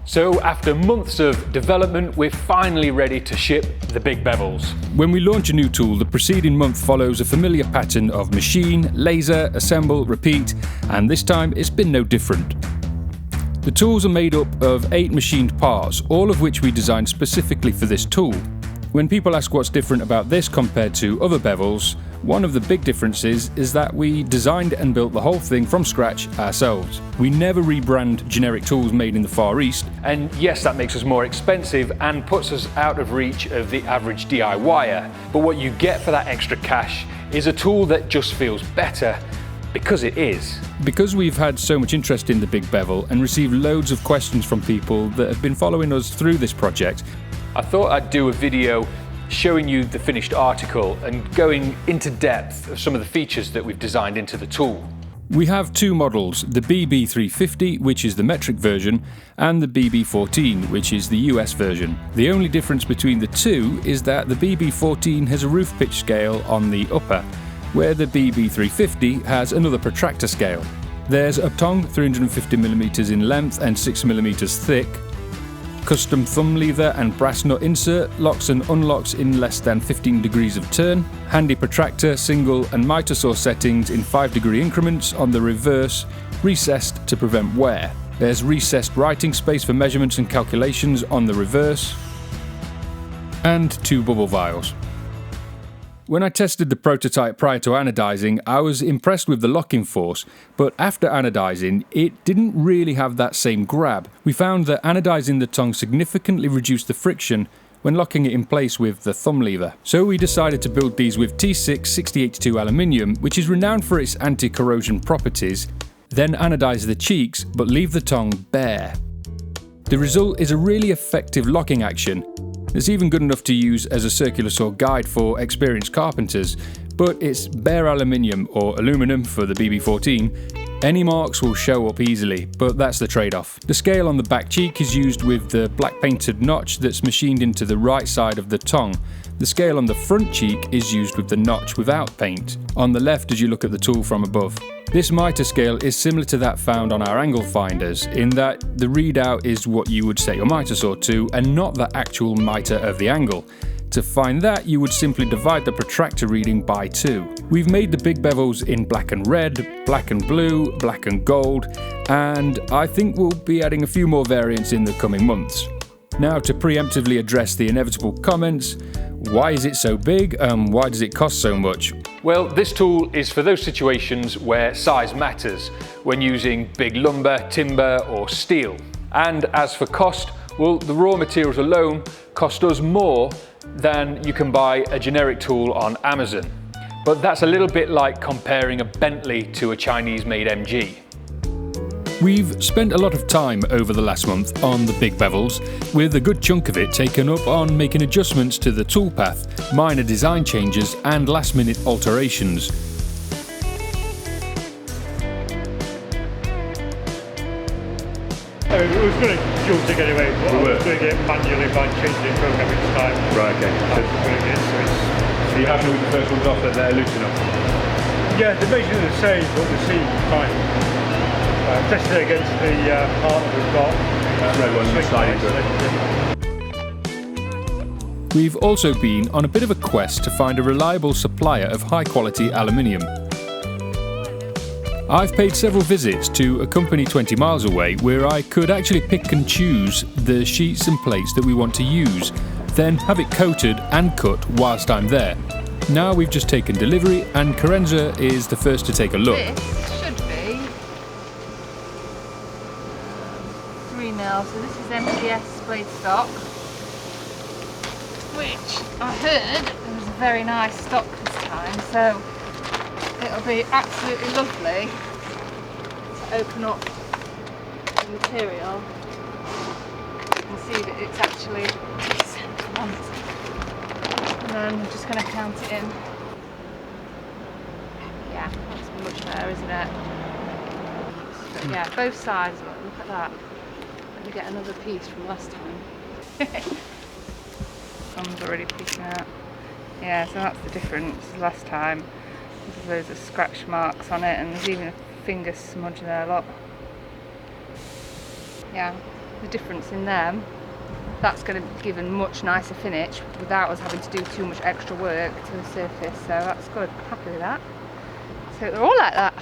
So after months of development, we're finally ready to ship the Big Bevels. When we launch a new tool, the preceding month follows a familiar pattern of machine, laser, assemble, repeat, and this time it's been no different. The tools are made up of 8 machined parts, all of which we designed specifically for this tool. When people ask what's different about this compared to other bevels, one of the big differences is that we designed and built the whole thing from scratch ourselves. We never rebrand generic tools made in the Far East. And yes, that makes us more expensive and puts us out of reach of the average DIYer. But what you get for that extra cash is a tool that just feels better, because it is. Because we've had so much interest in the Big Bevel and received loads of questions from people that have been following us through this project, I thought I'd do a video showing you the finished article and going into depth of some of the features that we've designed into the tool. We have 2 models, the BB350, which is the metric version, and the BB14, which is the US version. The only difference between the two is that the BB14 has a roof pitch scale on the upper, where the BB350 has another protractor scale. There's a tongue 350mm in length and 6mm thick, custom thumb lever and brass nut insert, locks and unlocks in less than 15 degrees of turn, handy protractor, single and mitre saw settings in 5-degree increments on the reverse, recessed to prevent wear. There's recessed writing space for measurements and calculations on the reverse, and 2 bubble vials. When I tested the prototype prior to anodizing, I was impressed with the locking force, but after anodizing, it didn't really have that same grab. We found that anodizing the tongue significantly reduced the friction when locking it in place with the thumb lever. So we decided to build these with T6 6082 aluminium, which is renowned for its anti-corrosion properties, then anodize the cheeks but leave the tongue bare. The result is a really effective locking action. It's even good enough to use as a circular saw guide for experienced carpenters, but it's bare aluminium or aluminum for the BB14. Any marks will show up easily, but that's the trade-off. The scale on the back cheek is used with the black painted notch that's machined into the right side of the tongue. The scale on the front cheek is used with the notch without paint, on the left as you look at the tool from above. This mitre scale is similar to that found on our angle finders, in that the readout is what you would set your mitre saw to and not the actual mitre of the angle. To find that, you would simply divide the protractor reading by 2. We've made the Big Bevels in black and red, black and blue, black and gold, and I think we'll be adding a few more variants in the coming months. Now, to preemptively address the inevitable comments, why is it so big? Why does it cost so much? Well, this tool is for those situations where size matters, when using big lumber, timber or steel. And as for cost, well, the raw materials alone cost us more than you can buy a generic tool on Amazon. But that's a little bit like comparing a Bentley to a Chinese-made MG. We've spent a lot of time over the last month on the Big Bevels, with a good chunk of it taken up on making adjustments to the toolpath, minor design changes and last-minute alterations. I mean, we was going to dual TrigJig anyway, but I was doing it manually by changing the program each time. Right, okay. So you're happy with the first ones off that they're loose enough? Yeah, they're basically the same, but the seam is fine. Tested it against the part that we've got. Red one, sliding. We've also been on a bit of a quest to find a reliable supplier of high-quality aluminium. I've paid several visits to a company 20 miles away where I could actually pick and choose the sheets and plates that we want to use, then have it coated and cut whilst I'm there. Now we've just taken delivery and Karenza is the first to take a look. This should be 3mm, so this is MTS blade stock, which I heard there was a very nice stock this time, so it'll be absolutely lovely to open up the material and see that it's actually decent ones. And then I'm just going to count it in. Yeah, that's much better, isn't it? But yeah, both sides, look at that. Let me get another piece from last time. Thumb's already peeking out. Yeah, so that's the difference last time. There's loads of scratch marks on it and there's even a finger smudge there, look. Yeah, the difference in them. That's going to give a much nicer finish without us having to do too much extra work to the surface, so that's good. Happy with that. So they're all like that.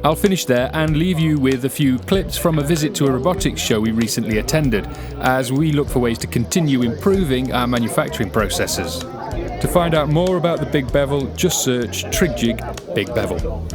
I'll finish there and leave you with a few clips from a visit to a robotics show we recently attended, as we look for ways to continue improving our manufacturing processes. To find out more about the Big Bevel, just search TrigJig Big Bevel.